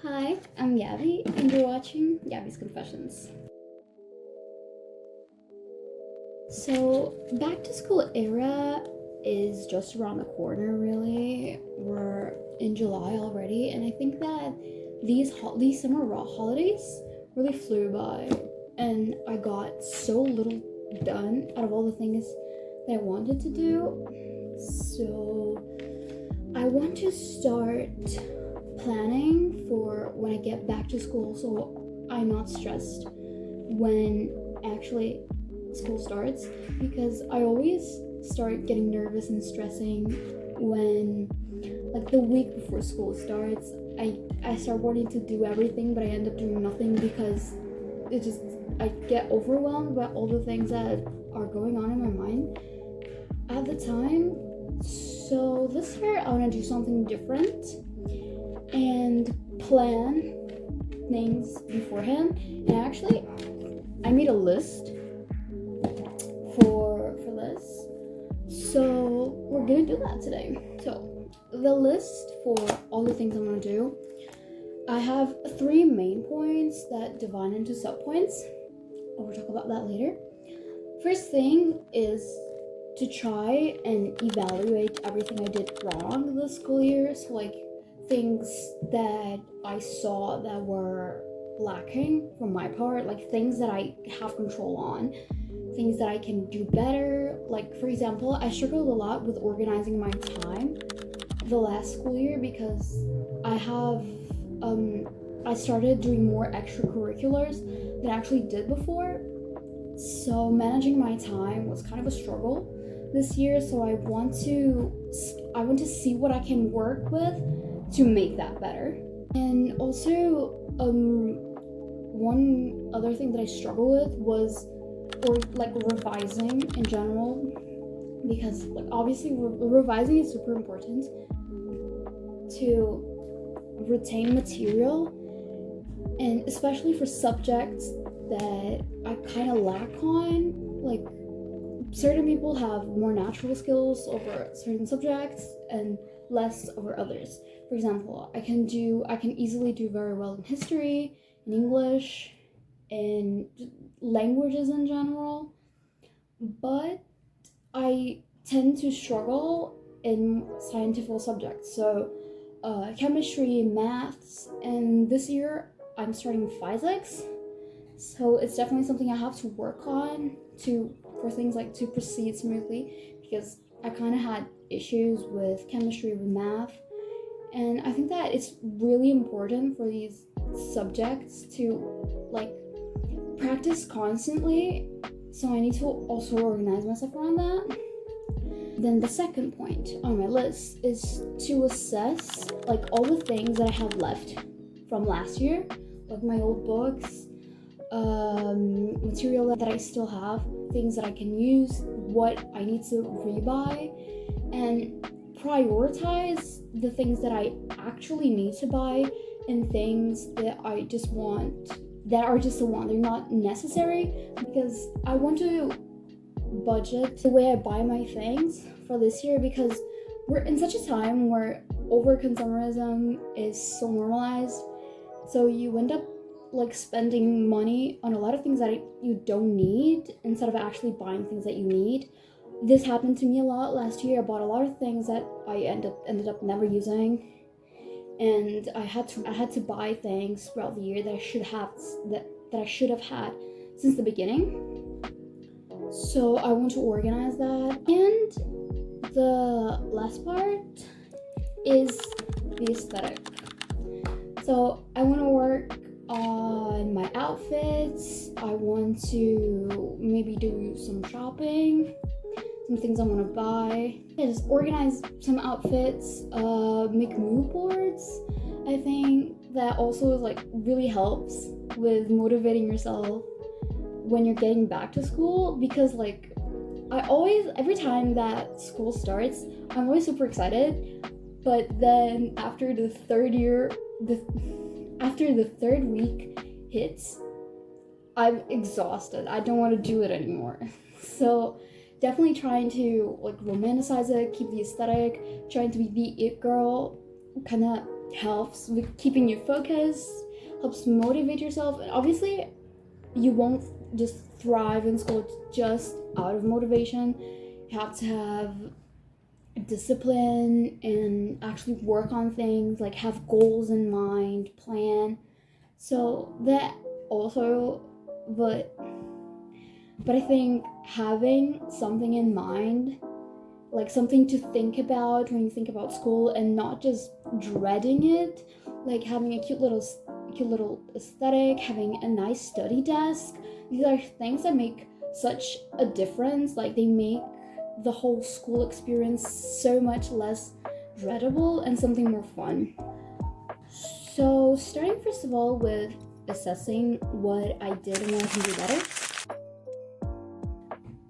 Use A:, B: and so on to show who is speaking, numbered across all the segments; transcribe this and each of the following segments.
A: Hi, I'm Gabi, and you're watching Gabi's Confessions. So, back to school era is just around the corner, really. We're in July already, and I think that these summer holidays really flew by, and I got so little done out of all the things that I wanted to do. So, I want to start planning for when I get back to school so I'm not stressed when actually school starts, because I always start getting nervous and stressing when, like, the week before school starts. I start wanting to do everything, but I end up doing nothing because I get overwhelmed by all the things that are going on in my mind at the time. So this year I want to do something different and plan things beforehand. And actually, I made a list for this. So we're gonna do that today. So the list for all the things I'm gonna do, I have 3 main points that divide into subpoints. We'll talk about that later. First thing is to try and evaluate everything I did wrong this school year. So, like, things that I saw that were lacking from my part, like things that I have control on, things that I can do better. Like, for example, I struggled a lot with organizing my time the last school year because I started doing more extracurriculars than I actually did before. So managing my time was kind of a struggle this year, so I want to see what I can work with to make that better. And also, one other thing that I struggle with was revising in general, because, like, obviously revising is super important to retain material, and especially for subjects that I kind of lack on. Like, certain people have more natural skills over certain subjects and less over others. For example, I can easily do very well in history, in English, in languages in general, but I tend to struggle in scientific subjects, so chemistry, maths, and this year I'm starting physics, so it's definitely something I have to work on for things like to proceed smoothly, because I kind of had issues with chemistry, with math, and I think that it's really important for these subjects to, like, practice constantly, so I need to also organize myself around that. Then the second point on my list is to assess, like, all the things that I have left from last year, like my old books, material that I still have, things that I can use, what I need to rebuy, and prioritize the things that I actually need to buy and things that I just want, that are just a want, they're not necessary, because I want to budget the way I buy my things for this year, because we're in such a time where overconsumerism is so normalized, so you end up, like, spending money on a lot of things that you don't need instead of actually buying things that you need. This happened to me a lot last year. I bought a lot of things that I ended up never using, and I had to buy things throughout the year that I should have had since the beginning. So I want to organize that. And the last part is the aesthetic. So I want to work on my outfits. I want to maybe do some shopping, some things I want to buy. Yeah, just organize some outfits, make mood boards. I think that also, like, really helps with motivating yourself when you're getting back to school, because, like, every time that school starts, I'm always super excited, but then after the third week hits, I'm exhausted. I don't want to do it anymore. So definitely trying to, like, romanticize it, keep the aesthetic, trying to be the it girl, kind of helps with keeping you focused, helps motivate yourself. And obviously, you won't just thrive in school just out of motivation. You have to have discipline and actually work on things, like have goals in mind, plan. So that also, but I think having something in mind, like something to think about when you think about school and not just dreading it, like having a cute little aesthetic, having a nice study desk. These are things that make such a difference. Like they make the whole school experience so much less dreadable and something more fun. So starting first of all with assessing what I did and what I can do better.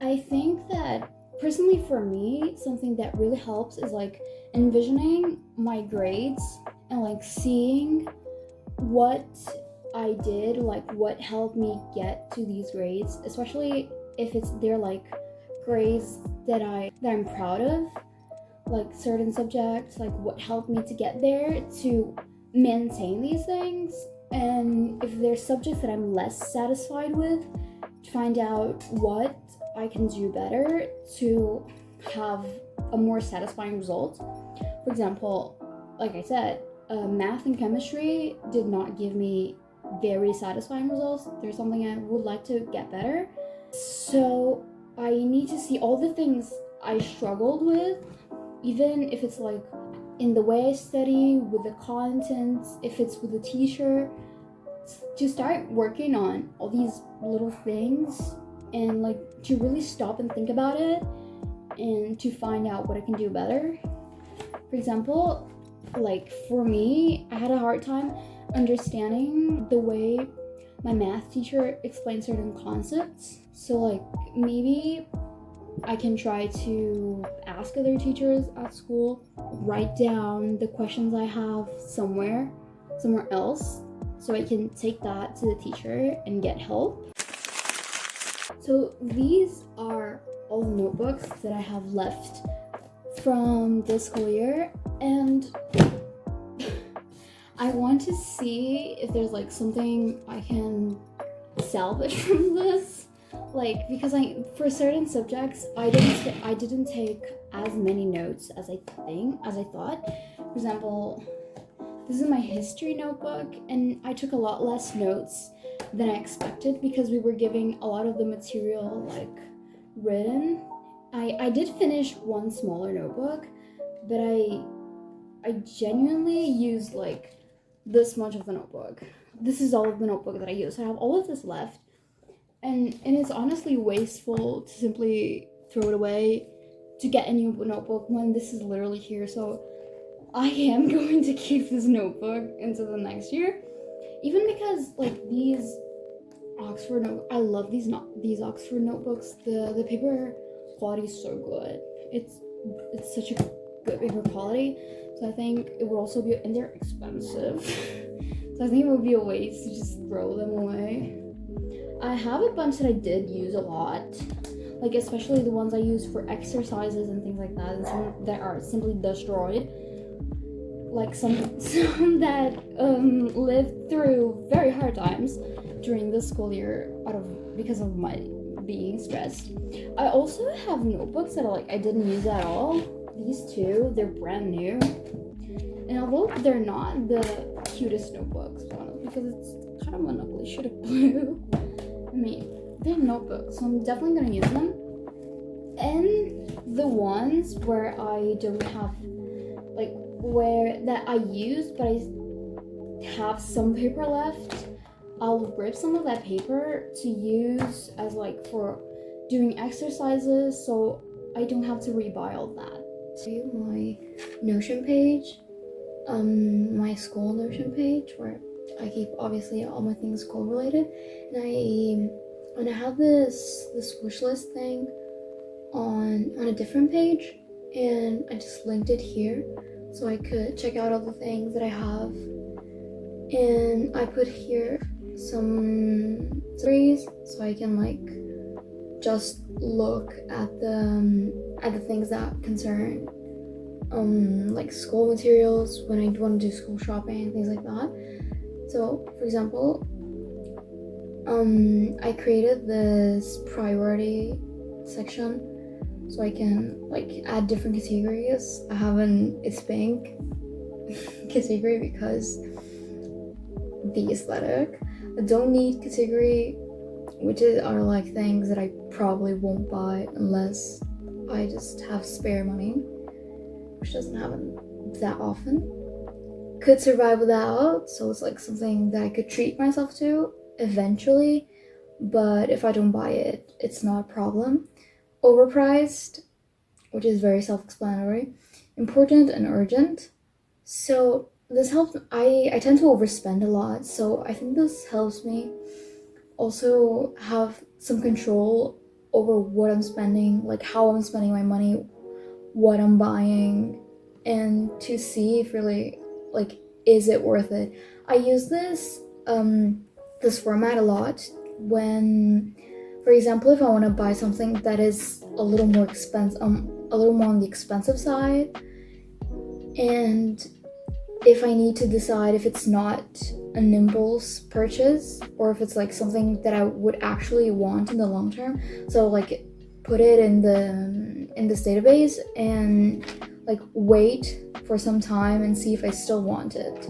A: I think that personally for me, something that really helps is like envisioning my grades and like seeing what I did, like what helped me get to these grades, especially if they're like grades that I'm proud of, like certain subjects, like what helped me to get there, to maintain these things. And if there's subjects that I'm less satisfied with, to find out what I can do better to have a more satisfying result. For example, like I said, math and chemistry did not give me very satisfying results. There's something I would like to get better. So I need to see all the things I struggled with, even if it's like in the way I study, with the contents, if it's with the teacher, to start working on all these little things and like to really stop and think about it and to find out what I can do better. For example, like for me, I had a hard time understanding the way my math teacher explained certain concepts. So like maybe I can try to ask other teachers at school, write down the questions I have somewhere else, so I can take that to the teacher and get help. So these are all the notebooks that I have left from this school year, and I want to see if there's like something I can salvage from this. Like, because for certain subjects I didn't take as many notes as I thought. For example, this is my history notebook, and I took a lot less notes than I expected because we were giving a lot of the material like written. I did finish one smaller notebook, but I genuinely used like this much of the notebook. This is all of the notebook that I used. I have all of this left, and it's honestly wasteful to simply throw it away to get a new notebook when this is literally here. So I am going to keep this notebook into the next year, even because like these Oxford I love these Oxford notebooks. The paper quality is so good. It's such a good paper quality. So I think it would also be, and they're expensive. So I think it would be a waste to just throw them away. I have a bunch that I did use a lot, like especially the ones I use for exercises and things like that, and some that are simply destroyed. Like some that lived through very hard times during this school year because of my being stressed. I also have notebooks that I didn't use at all. These two, they're brand new, and although they're not the cutest notebooks, because it's kind of an ugly shade of blue, I mean, they're notebooks, so I'm definitely gonna use them. And the ones where I don't have, like, where that I use but I have some paper left, I'll rip some of that paper to use as like for doing exercises, so I don't have to rebuy all that. To my Notion page, my school Notion page, where I keep obviously all my things school related, and I have this wish list thing on a different page, and I just linked it here so I could check out all the things that I have. And I put here some series so I can like just look at the things that concern like school materials when I want to do school shopping and things like that. So for example, I created this priority section so I can like add different categories. I have an it's pink category because the aesthetic. I don't need category, which are like things that I probably won't buy unless I just have spare money, which doesn't happen that often. Could survive without, so it's like something that I could treat myself to eventually, but if I don't buy it, it's not a problem. Overpriced, which is very self-explanatory. Important and urgent. So this helps. I tend to overspend a lot, so I think this helps me also have some control over what I'm spending, like how I'm spending my money, what I'm buying, and to see if really like is it worth it. I use this format a lot when, for example, if I want to buy something that is a little more expensive, a little more on the expensive side, and if I need to decide if it's not an impulse purchase or if it's like something that I would actually want in the long term. So like put it in this database and like wait for some time and see if I still want it.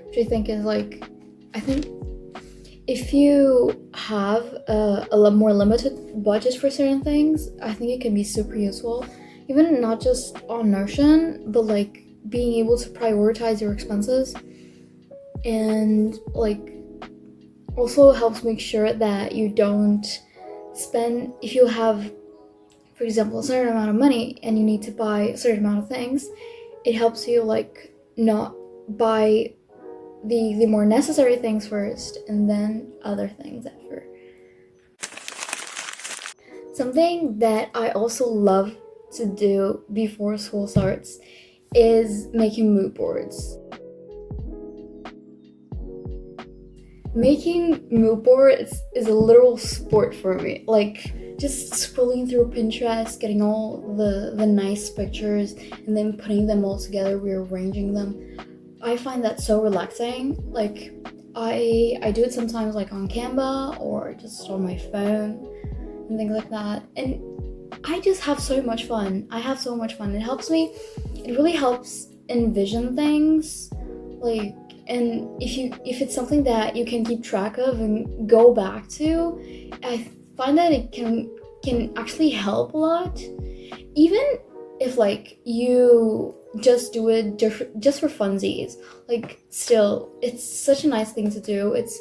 A: Which I think is like, I think if you have a lot more limited budget for certain things, I think it can be super useful. Even not just on Notion, but like being able to prioritize your expenses, and like also helps make sure that you don't spend, if you have, for example, a certain amount of money and you need to buy a certain amount of things, it helps you like not buy the more necessary things first and then other things after. Something that I also love to do before school starts is making mood boards. Making mood boards is a literal sport for me. Like just scrolling through Pinterest, getting all the nice pictures and then putting them all together, rearranging them. I find that so relaxing. Like I do it sometimes like on Canva or just on my phone and things like that. And I just have so much fun. I have so much fun. It really helps envision things. Like, and if it's something that you can keep track of and go back to, I find that it can actually help a lot. Even if like you just do it just for funsies, like still it's such a nice thing to do. It's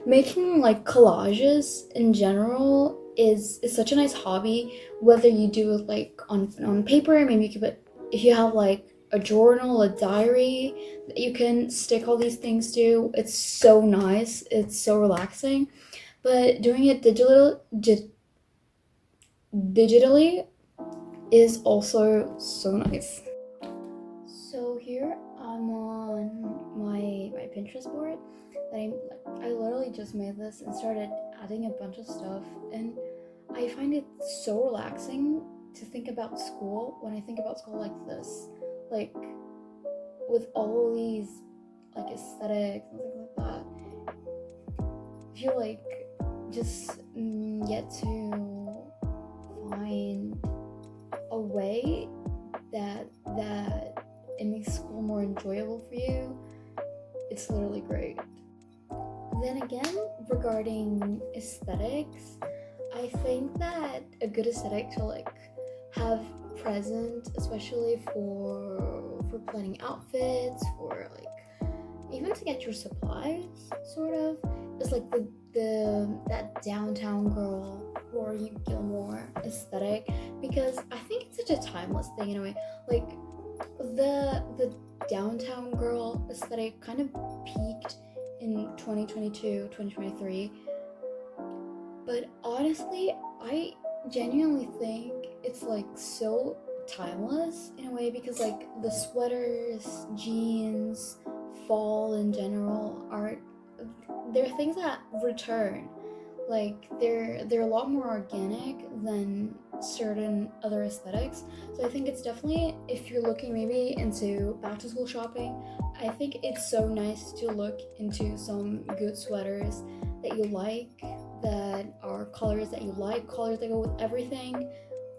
A: making like collages in general is such a nice hobby, whether you do it like on paper, maybe you could, if you have like a journal, a diary that you can stick all these things to. It's so nice, it's so relaxing. But doing it digitally is also so nice. So here I'm on my Pinterest board that I literally just made this and started adding a bunch of stuff, and I find it so relaxing to think about school when I think about school like this, like with all these like aesthetics and things like that. I feel like just get to find a way that it makes school more enjoyable for you. It's literally great. Then again, regarding aesthetics, I think that a good aesthetic to like have present, especially for planning outfits, for like even to get your supplies, sort of, is like that downtown girl Rory Gilmore aesthetic, because I think it's such a timeless thing in a way. Like the downtown girl aesthetic kind of peaked in 2022, 2023. But honestly, I genuinely think it's like so timeless in a way, because like the sweaters, jeans, fall in general they're things that return. Like they're a lot more organic than certain other aesthetics. So I think it's definitely, if you're looking maybe into back to school shopping, I think it's so nice to look into some good sweaters that you like, that are colors that you like, colors that go with everything.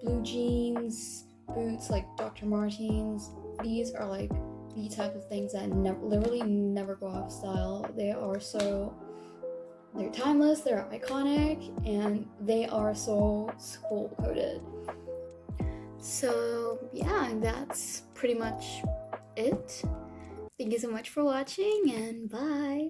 A: Blue jeans, boots like Dr. Martens. These are like the type of things that literally never go off style. They're timeless, they're iconic, and they are so school coded. So yeah, that's pretty much it. Thank you so much for watching, and bye.